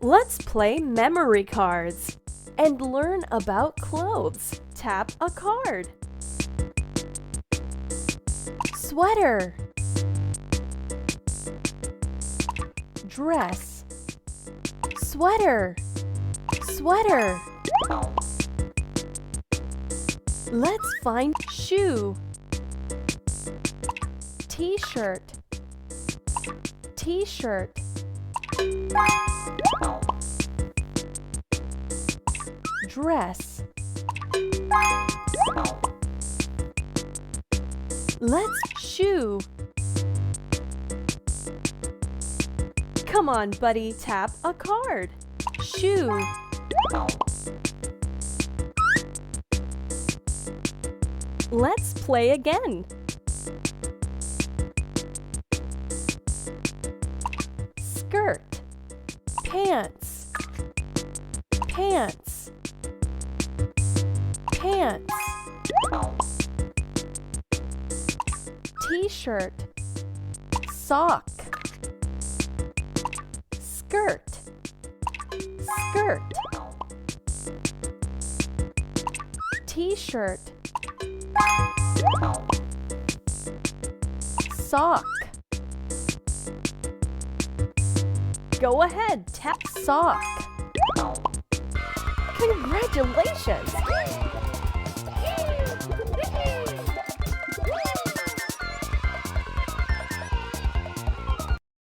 Let's play memory cards and learn about clothes. Tap a card. Sweater, dress, sweater, sweater. Let's find shoe, t-shirt, t-shirt. Dress. Let's shoe. Come on, buddy, tap a card. Shoe. Let's play again. Skirt, pants, pants, pants. T-shirt, sock, skirt, skirt. T-shirt, sock. Go ahead, tap sock. Congratulations!